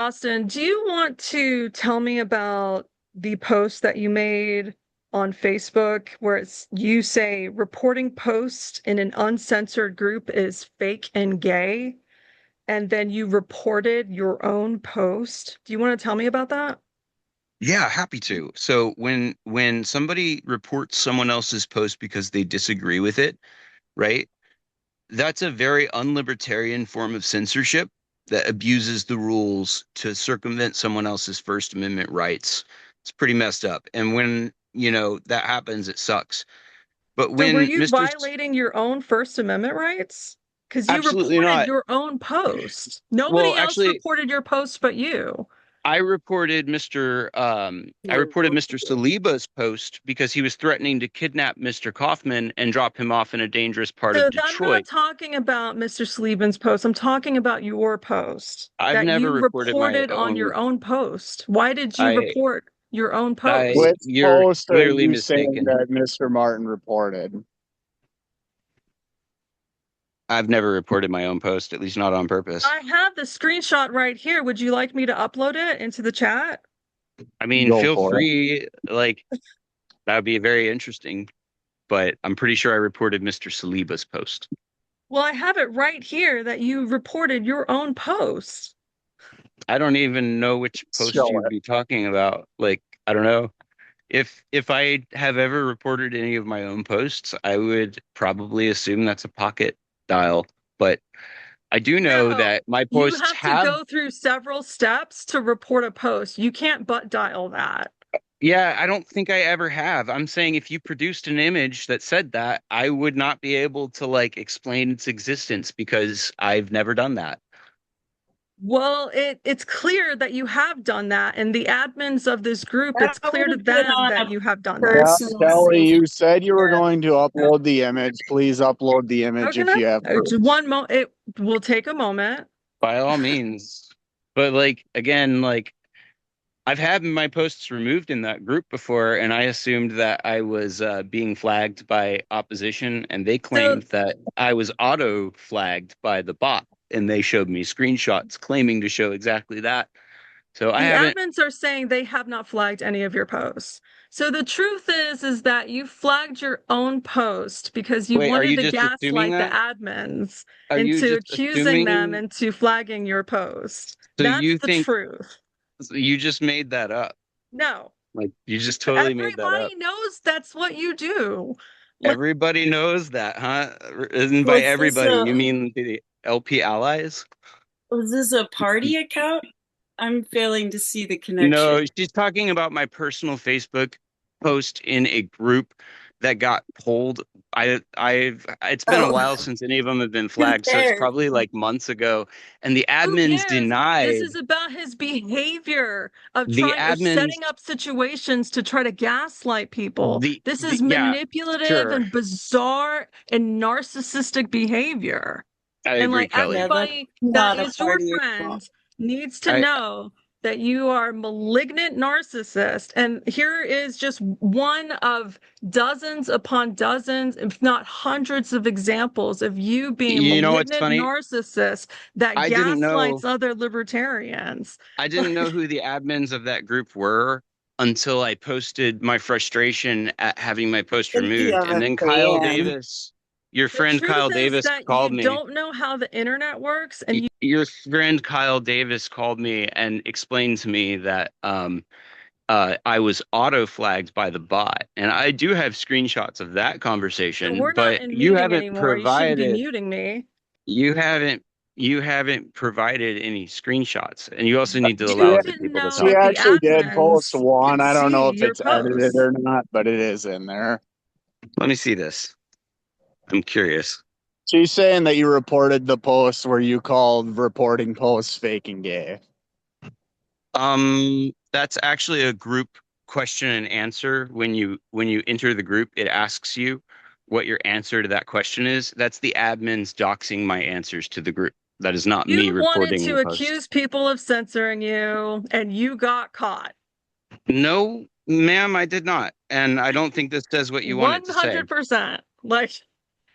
Austin, do you want to tell me about the post that you made on Facebook where you say reporting posts in an uncensored group is fake and gay, and then you reported your own post? Do you want to tell me about that? Yeah, happy to. So when somebody reports someone else's post because they disagree with it, right? That's a very unlibertarian form of censorship that abuses the rules to circumvent someone else's First Amendment rights. It's pretty messed up. And when that happens, it sucks. But So were when you Mr. violating your own First Amendment rights? Because you Absolutely reported not. your own post. Well, Nobody else actually, reported your post but you. I reported Mr. Saliba's post because he was threatening to kidnap Mr. Kaufman and drop him off in a dangerous part of So I'm not Detroit. talking about Mr. Sleevan's post. I'm talking about your post I've that never you reported my reported on own. your own post. Why did you I, report your own I, post? Which you're post are clearly you saying mistaken. that Mr. Martin reported? I've never reported my own post, at least not on purpose. I have the screenshot right here. Would you like me to upload it into the chat? I mean, Go feel for it. free. Like, that would be very interesting, but I'm pretty sure I reported Mr. Saliba's post. Well, I have it right here that you reported your own post. I don't even know which post Show you'd it. be talking about. Like, I don't know. If I have ever reported any of my own posts, I would probably assume that's a pocket dial. But I do know No, that my you posts have to have, go through several steps to report a post. You can't butt dial that. yeah, I don't think I ever have. I'm saying if you produced an image that said that, I would not be able to like explain its existence because I've never done that. Well, it's clear that you have done that, and the admins of this group, That it's clear would to have been them on that a you have done Yeah, this. personal Kelly, Facebook. you said you were Yeah. going to upload the image. Please upload the image Okay, if you have it's proof. one moment. It will take a moment. By all means. But like again, like I've had my posts removed in that group before, and I assumed that I was being flagged by opposition, and they So claimed that I was auto flagged by the bot, and they showed me screenshots claiming to show exactly that. So I the haven't. admins are saying they have not flagged any of your posts. So the truth is that you flagged your own post because you Wait, are wanted you to just assuming gaslight the that? admins Are you into just accusing them assuming? into flagging your post. So That's you the think truth. you just made that up? No, Like you just totally made that up. everybody knows that's what you do. Like, Everybody knows that, huh? And by Was this everybody, you a mean the LP allies? was this a party account? I'm failing to see the No, connection. she's talking about my personal Facebook post in a group that got pulled. It's been a Oh, while since any of them have been who flagged, so it's cares? probably like months ago. And the who admins cares? This denied, is about his behavior of the trying of admins, setting up situations to try to gaslight people. This is yeah, manipulative sure. and bizarre and narcissistic behavior. I And agree, like Yeah, Kelly. that's everybody that not a is your party friend account. needs to I, know that you are malignant narcissist. And here is just one of dozens upon dozens, if not hundreds of examples of you being a you know what's malignant funny? narcissist that I didn't gaslights know. other libertarians. I didn't know who the admins of that group were until I posted my frustration at having my post I think you removed. have And a then Kyle fan. Davis, your The friend truth Kyle is Davis that called you me. don't know how the internet works, and you Your friend Kyle Davis called me and explained to me that I was auto flagged by the bot. And I do have screenshots of that conversation, we're not but in meeting anymore. You shouldn't be muting me. you haven't you haven't provided any screenshots. And you also need to You allow She, other didn't people to know she talk. that the actually did post admins one. could I don't know see if your it's edited posts. or not, but it is in there. Let me see this. I'm curious. She's saying that you reported the post where you called reporting posts fake and gay. That's actually a group question and answer. When you enter the group, it asks you what your answer to that question is. That's the admins doxing my answers to the group. That is not me You wanted reporting to the post. accuse people of censoring you, and you got caught. No, ma'am, I did not. And I don't think this says what you want it to say. 100%. Like,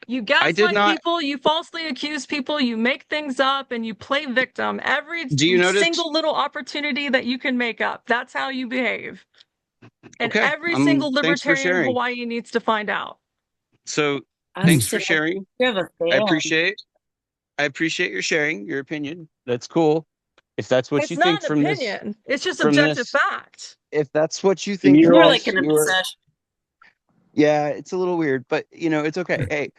You I did gaslight not. people, you falsely accuse people, you make things up, and you play victim every Do you notice? single little opportunity that you can make up. That's how you behave. And Okay. every single Thanks for libertarian in sharing. Hawaii needs to find out. So I thanks for feel sharing. you have a I fan. appreciate your sharing your opinion. That's cool. If that's what It's you think not an from this, opinion. It's just from objective this, fact. if that's what you think You from More know, like this, an you're, obsession. yeah, it's a little weird, but it's okay. Hey,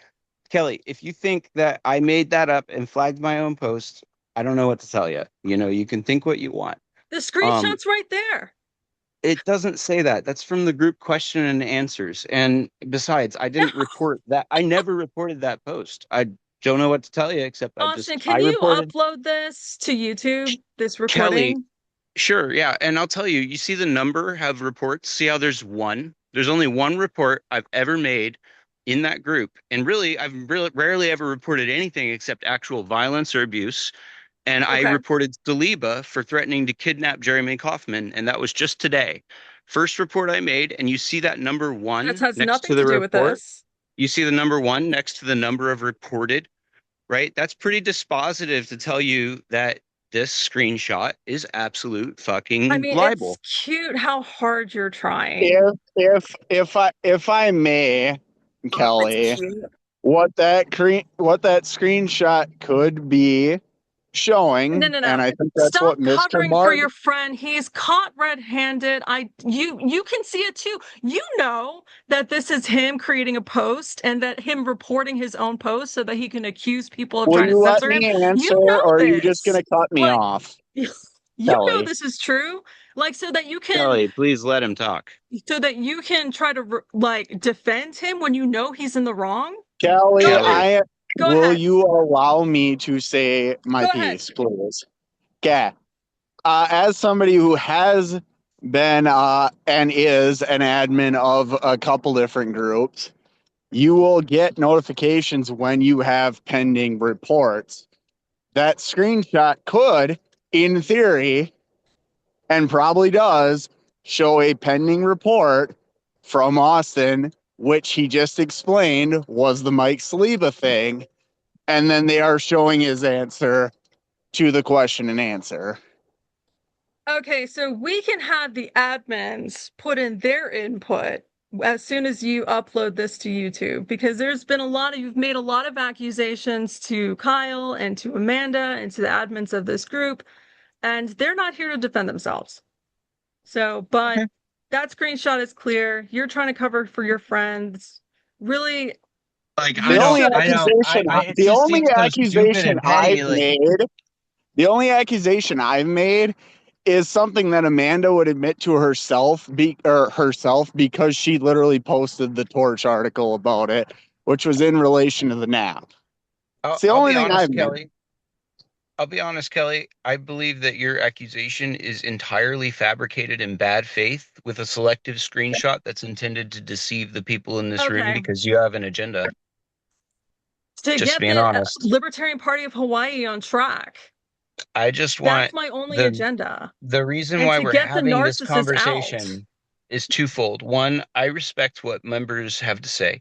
Kelly, if you think that I made that up and flagged my own post, I don't know what to tell you. You can think what you want. The Um, screenshot's right there. it doesn't say that. That's from the group question and answers. And besides, I didn't report that. I never reported that post. I don't know what to tell you except Austin, I can you reported upload this to YouTube, this Kelly. recording? Sure, yeah. And I'll tell you, you see the number of reports? See how there's one? There's only one report I've ever made in that group. And really, rarely ever reported anything except actual violence or abuse. And I Okay. reported Saliba for threatening to kidnap Jeremy Kaufman, and that was just today. First report I made, and you see that number That one has next to nothing the to do with report. this. You see the number one next to the number of reported, right? That's pretty dispositive to tell you that this screenshot is absolute I fucking mean, it's libel. cute how hard you're trying. if I may, Oh, it's Kelly, cute. what that screenshot could be showing, No, no, and no. I think that's Stop what Mr. covering for Mark. your friend. He's caught red-handed. You can see it too. You know that this is him creating a post and that him reporting his own post so that he can accuse people of Will trying to you let censor him. me You answer, know or are you just this. gonna cut me Like off, you know Kelly? this is true. Like so that you can Kelly, please let him talk. try to like defend him when you know he's in the wrong. Kelly, Go Kelly. ahead. I Go will ahead. you allow me to say my Go ahead. piece, please? Okay. As somebody who has been and is an admin of a couple different groups, you will get notifications when you have pending reports. That screenshot could, in theory, and probably does, show a pending report from Austin, which he just explained was the Mike Saliba thing. And then they are showing his answer to the question and answer. Okay, so we can have the admins put in their input as soon as you upload this to YouTube because you've made a lot of accusations to Kyle and to Amanda and to the admins of this group, and they're not here to defend themselves. So, but Okay. that screenshot is clear. You're trying to cover for your friends. Really, Like, you The only should. it just seems so stupid and petty. Like, the only accusation I've made is something that Amanda would admit to herself because she literally posted the Torch article about it, which was in relation to the nap. It's the I'll only be thing I've honest, made. Kelly. I'll be honest, Kelly. I believe that your accusation is entirely fabricated in bad faith with a selective screenshot that's intended to deceive the people in this room Okay. because you have an agenda. To Just get being the honest. Libertarian Party of Hawaii on track. I just That's want my only the agenda. the reason And why to we're get the having this narcissist out. conversation is twofold. One, I respect what members have to say.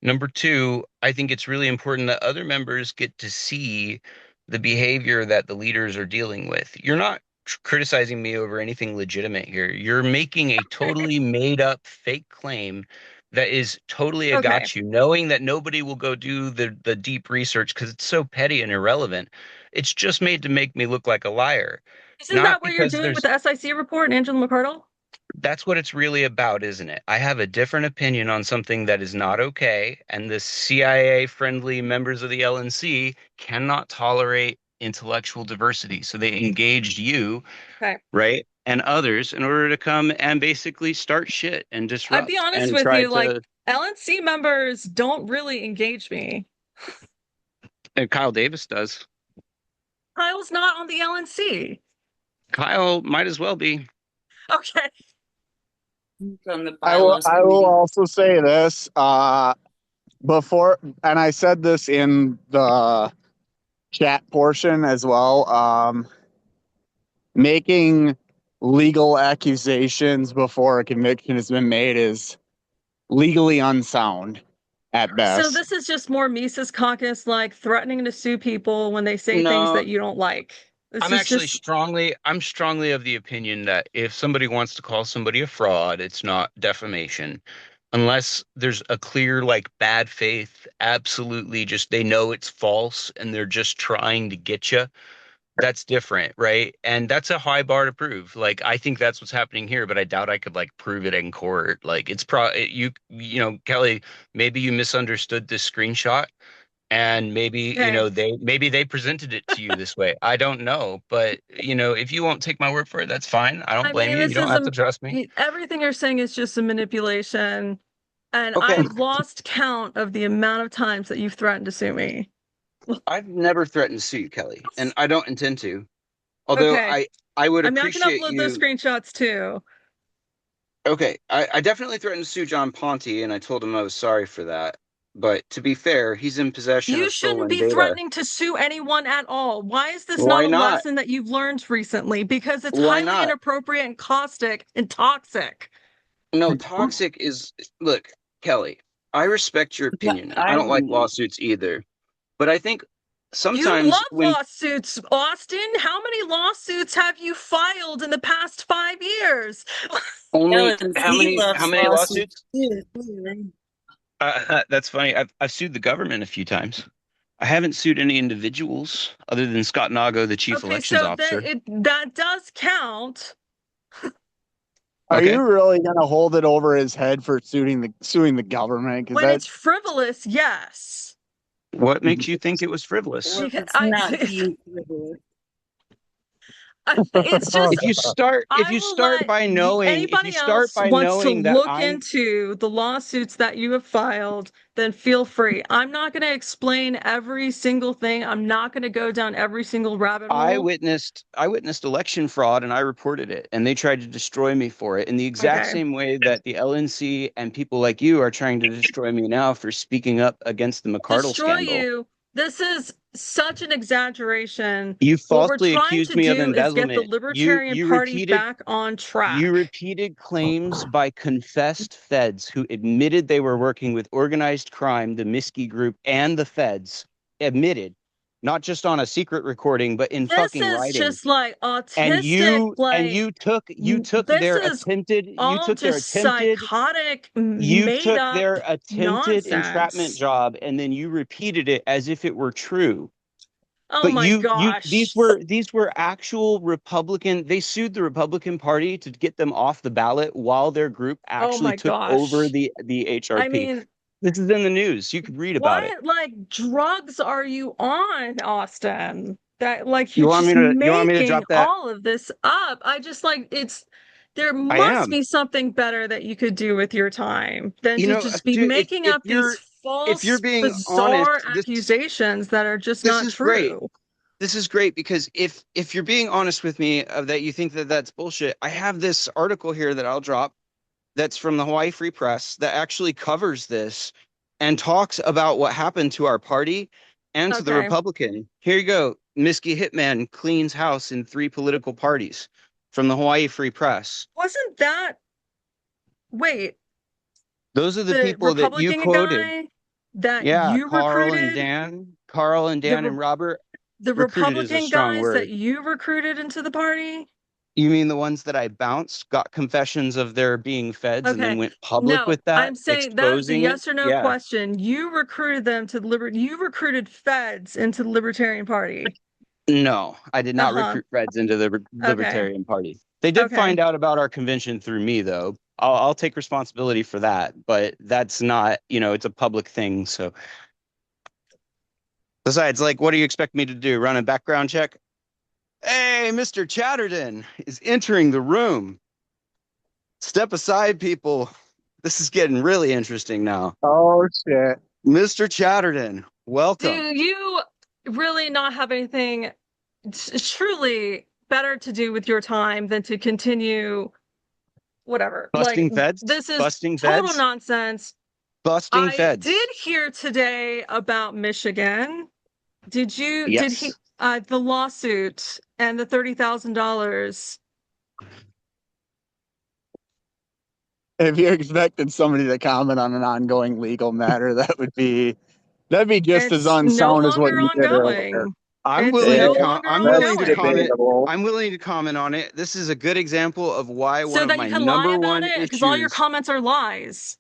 Number two, I think it's really important that other members get to see the behavior that the leaders are dealing with. You're not criticizing me over anything legitimate here. You're making a totally made up fake claim that is totally a Okay. got you, knowing that nobody will go do the deep research because it's so petty and irrelevant. It's just made to make me look like a liar. Isn't Not that what you're because doing with there's the SIC report and Angela McCardle? That's what it's really about, isn't it? I have a different opinion on something that is not okay, and the CIA friendly members of the LNC cannot tolerate intellectual diversity. So they engaged you, Okay. right, and others in order to come and basically start shit and I'd be disrupt honest and with try you, like to. LNC members don't really engage me. And Kyle Davis does. Kyle's not on the LNC. Kyle might as well be. Okay. From the I will bylaws I will committee. also say this before, and I said this in the chat portion as well. Making legal accusations before a conviction has been made is legally unsound. at So best. this is just more Mises Caucus, like threatening to sue people when they say things No, that you don't like. This I'm is actually just I'm strongly of the opinion that if somebody wants to call somebody a fraud, it's not defamation. Unless there's a clear, like, bad faith, absolutely just they know it's false and they're just trying to get you. That's different, right? And that's a high bar to prove. Like, I think that's what's happening here, but I doubt I could like prove it in court. Like, you know, Kelly, maybe you misunderstood this screenshot, and maybe, okay. maybe they presented it to you this way. I don't know, but if you won't take my word for it, that's fine. I don't I blame mean, you. You this don't is have to trust me. everything you're saying is just a manipulation, and Okay. I've lost count of the amount of times that you've threatened to sue me. I've never threatened to sue you, Kelly, and I don't intend to. Although Okay. I would I mean, I can appreciate upload those you. screenshots too. Okay, I definitely threatened to sue John Ponte, and I told him I was sorry for that. But to be fair, he's in possession You of shouldn't stolen be data. threatening to sue anyone at all. Why is this not Why a not? lesson that you've learned recently? Because it's Why highly not? inappropriate and caustic and toxic. No, toxic is, look, Kelly, I respect your Yeah, opinion, and I I don't like wouldn't. lawsuits either. But I think You sometimes love when lawsuits, Austin. How many lawsuits have you filed in the past 5 years? only Ellen, how he many loves lawsuits lawsuits? too. That's funny. I've sued the government a few times. I haven't sued any individuals other than Scott Nago, the chief Okay, elections so that officer. that does count. Are Okay. you really gonna hold it over his head for suing the government? Because When that it's frivolous, yes. What makes you think it was frivolous? Well, Because it's not being frivolous. it's just If I you will start let by knowing if you anybody start else by wants to knowing that look into the lawsuits that you have filed, then feel free. I'm not going to explain every single thing. I'm not going to go down every single rabbit hole. I witnessed election fraud and I reported it, and they tried to destroy me for it in the exact Okay. same way that the LNC and people like you are trying to destroy me now for speaking up against the McCardle Destroy scandal. you. This is such an exaggeration. You What we're falsely trying accused to me of do is get the embezzlement. Libertarian Party back on You track. repeated claims by confessed feds who admitted they were working with organized crime, the Miskey Group, and the feds admitted, not just on a secret recording, but in This fucking is writing. just like And autistic, like you took this their is attempted all just psychotic, made up entrapment nonsense. job, and then you repeated it as if it were true. Oh But my you gosh. these were actual Republican. They sued the Republican Party to get them off the ballot while their group Oh actually my took over gosh. the I HRP. mean, This is in the news. You could read about it. what like drugs are you on, Austin? That like you're just You want me to making drop that? all of this up. I just like it's there I must am. be something better that you could do with your time than You to know, just be dude, making up these if you're false, being honest, bizarre accusations that are just this not is great. true. This is great because if you're being honest with me that you think that that's bullshit, I have this article here that I'll drop that's from the Hawaii Free Press that actually covers this and talks about what happened to our party and to the Okay. Republican. Here you go. Miski Hitman cleans house in 3 political parties from the Hawaii Free Press. Wasn't that wait, Those are the the people that you Republican quoted. guy that Yeah, you recruited? Carl and The Dan Re- and Robert. the Recruited is a Republican strong guys that word. you recruited into the party? You mean the ones that I bounced, got confessions of their being feds, and then Okay. went public No, with that, I'm saying that is a exposing it? yes or no Yeah. question. You recruited them to the you recruited feds into the Libertarian Party. No, I did not Uh-huh. recruit Reds into the Okay. Libertarian Party. They did Okay. find out about our convention through me, though. I'll take responsibility for that, but that's not, it's a public thing. So besides, like, what do you expect me to do? Run a background check? Hey, Mr. Chatterton is entering the room. Step aside, people. This is getting really interesting now. oh shit. Mr. Chatterton, Do welcome. you really not have anything truly better to do with your time than to continue whatever? Busting Like feds? this is Busting total feds? nonsense. Busting I feds. did hear today about Michigan. Did he Yes. the lawsuit and the $30,000? if you expected somebody to comment on an ongoing legal matter, that'd be just as It's no unsound as what longer you did earlier. ongoing. I'm It's willing to no Yeah, longer I'm that's willing to ongoing. comment. debatable. I'm willing to comment on it. This is a good example of why one So of that my you can lie number about one it, because all your issues. comments are lies.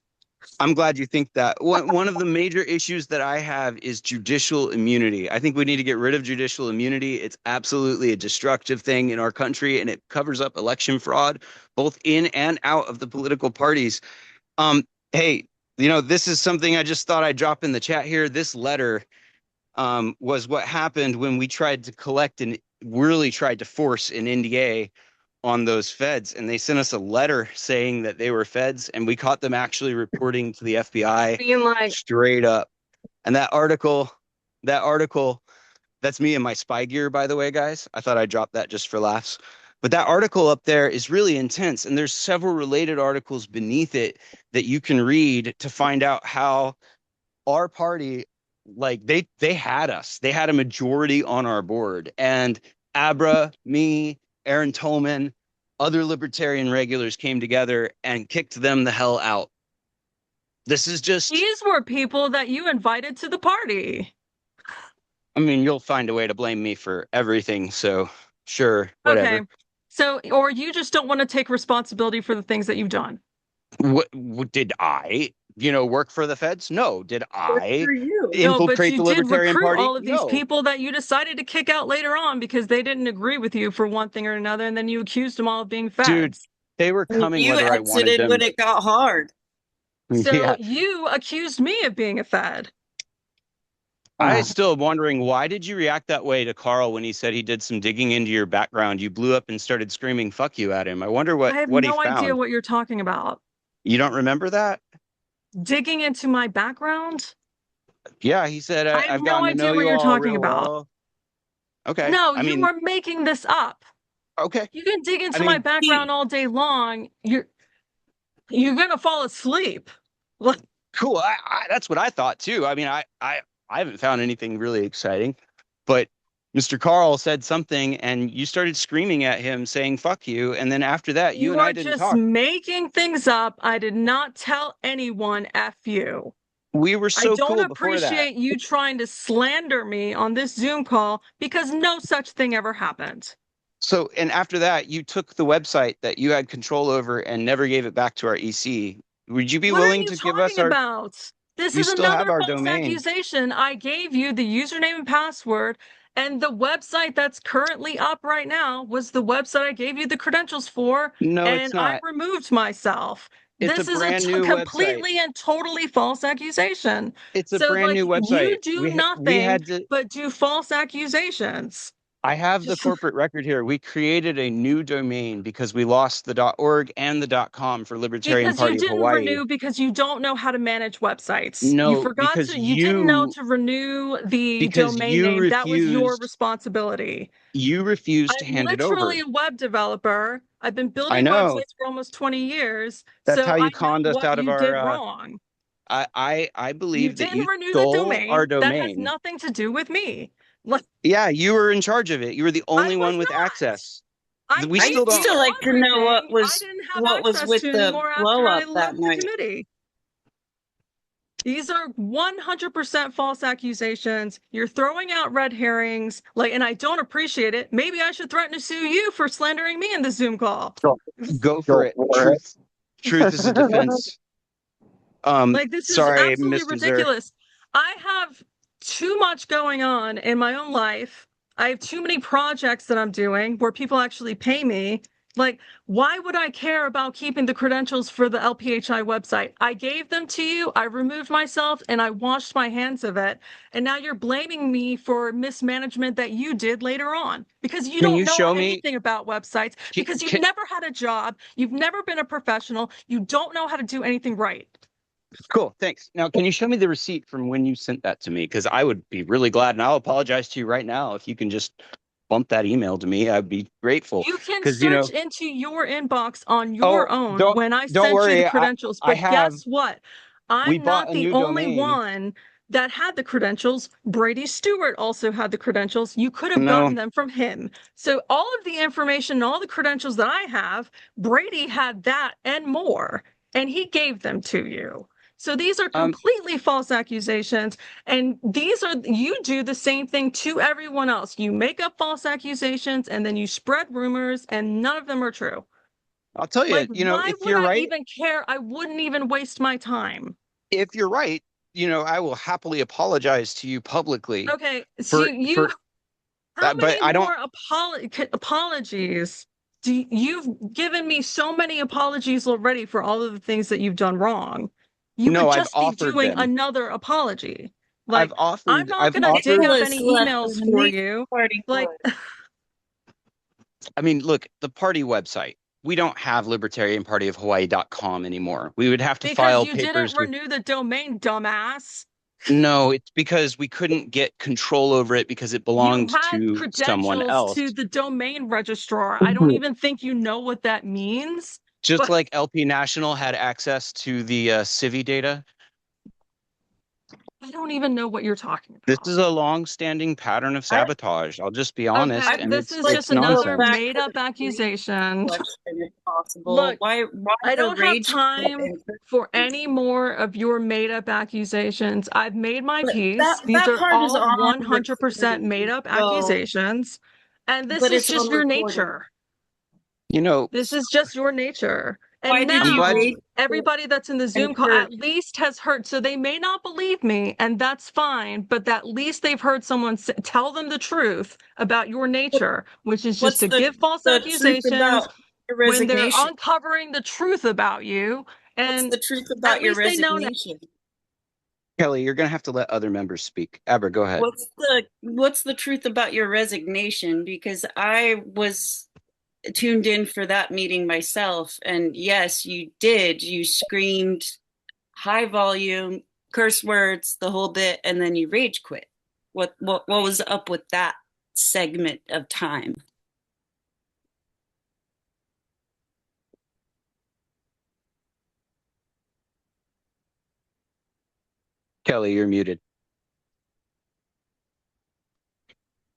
I'm glad you think that. One of the major issues that I have is judicial immunity. I think we need to get rid of judicial immunity. It's absolutely a destructive thing in our country, and it covers up election fraud, both in and out of the political parties. Hey, this is something I just thought I'd drop in the chat here. This letter was what happened when we tried to collect and really tried to force an NDA on those feds, and they sent us a letter saying that they were feds, and we caught them actually reporting to the FBI Being like, straight up. And that article, that's me in my spy gear, by the way, guys. I thought I'd drop that just for laughs. But that article up there is really intense, and there's several related articles beneath it that you can read to find out how our party, like they had us. They had a majority on our board. And Abra, me, Aaron Tolman, other libertarian regulars came together and kicked them the hell out. This is just, these were people that you invited to the party. I mean, you'll find a way to blame me for everything. So sure, whatever. Okay. So, or you just don't want to take responsibility for the things that you've done. What did I, work for the feds? No. Did I For you. No, but infiltrate you the did Libertarian recruit Party? all of these No. people that you decided to kick out later on because they didn't agree with you for one thing or another, and then you accused them all of being feds. Dude, they were coming You whether I wanted exited them. when it got hard. So Yeah. you accused me of being a fed. I still am wondering, why did you react that way to Carl when he said he did some digging into your background? You blew up and started screaming "fuck you" at him. I wonder I have what he no idea found. what you're talking about. You don't remember that? Digging into my background? Yeah, he said, I have I've no gotten to idea know what you you're all talking real about. well. Okay. No, I you mean, are making this up. okay. You can dig into I my mean, background all day long. You're gonna fall asleep. What? cool. That's what I thought too. I mean, I haven't found anything really exciting, but Mr. Carl said something and you started screaming at him saying "fuck you," and then after that, you You and I are didn't just talk. making things up. I did not tell anyone F you. We were I so don't cool before that. appreciate you trying to slander me on this Zoom call because no such thing ever happened. So, and after that, you took the website that you had control over and never gave it back to our EC. Would you be What are willing you to give us talking our? about? This You is still have another our false domain. accusation. I gave you the username and password, and the website that's currently up right now was the website I gave you the credentials for, No, and it's I not. removed myself. It's a This is a brand new website. completely and totally false accusation. It's a So, brand like, new you website. do We nothing had to. but do false accusations. I have the Just corporate record here. We created a new domain because we lost the .org and the .com for Libertarian because you Party of didn't Hawaii. renew because you don't know how to manage websites. You No, forgot because to, you didn't know you to renew the because domain you name. That was your refused responsibility. you refused to I'm hand it over. literally a web developer. I've been I building know. websites for almost 20 years. That's So how I you conned know us what out of you did our wrong. I You believe that didn't you renew the stole our domain. That has domain. nothing to do with me. Like, Yeah, you were in charge of it. You were the only was one with not. access. I We I'd still gave don't. you still like to know what everything I was didn't have access with to the anymore blow after I up that left the night. committee. These are 100% false accusations. You're throwing out red herrings, and I don't appreciate it. Maybe I should threaten to sue you for slandering me in the Zoom call. Go for it. Truth is a defense. This is Sorry, absolutely Mr. Zer. ridiculous. I have too much going on in my own life. I have too many projects that I'm doing where people actually pay me. Why would I care about keeping the credentials for the LPHI website? I gave them to you, I removed myself, and I washed my hands of it. And now you're blaming me for mismanagement that you did later on because you Can don't you know show me? anything about websites, because you've Can- never had a job, you've never been a professional, you don't know how to do anything right. Cool, thanks. Now, can you show me the receipt from when you sent that to me? Because I would be really glad, and I'll apologize to you right now if you can just bump that email to me. I'd be grateful. You can 'Cause, search into your inbox on your own when I don't sent worry, you the credentials. I But have. guess what? We I'm bought not a the new only domain. one that had the credentials. Brady Stewart also had the credentials. You could have No. gotten them from him. So all of the information, all the credentials that I have, Brady had that and more. and he gave them to you. So these are Um, completely false accusations. And you do the same thing to everyone else. You make up false accusations and then you spread rumors, and none of them are true. I'll tell you, Like, why if would you're I right, even care? I wouldn't even waste my time. if you're right, I will happily apologize to you publicly Okay, so for how that, but many I don't. more apologies? You've given me so many apologies already for all of the things that you've done wrong. You No, would I've just be offered doing them. another apology. I've Like, I'm offered. not I've gonna dig offered. up Nicholas any left emails an for amazing you. party Like, for I mean, look, the party website. We don't have libertarianpartyofhawaii.com anymore. We would have to because file you didn't papers with. renew the domain, dumbass. No, it's because we couldn't get control over it because it You belonged had to someone credentials else. to the domain registrar. I don't even think you know what that means, Just but like LP National had access to the Civi data. I don't even know what you're talking This about. is a long-standing pattern of I, sabotage. I'll just be Okay, honest, I'd and this it's is like just it's to go another nonsense. back made to up the previous accusation. question if possible. Look, Why I the don't have rage quit time and for any more of your made up accusations. I've made my but peace. These that are part is all on 100% made recording. up So accusations. And this but is it's just on your recording. nature. You know, This is just your nature. Why And did I'm you glad. now rage quit everybody that's in the and Zoom call curse? at least has heard. So they may not believe me, and that's fine, but at least they've heard someone tell them the truth about your nature, which is just What's to give false the truth accusations about your when they're resignation? uncovering the truth about you. What's And the truth at about your least they know now. resignation? Kelly, you're gonna have to let other members speak. Aber, go ahead. What's the truth about your resignation? Because I was tuned in for that meeting myself, and yes, you did. You screamed high volume, curse words, the whole bit, and then you rage quit. What was up with that segment of time? Kelly, you're muted.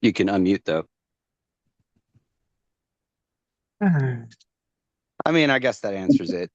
You can unmute though. I mean, I guess that answers it.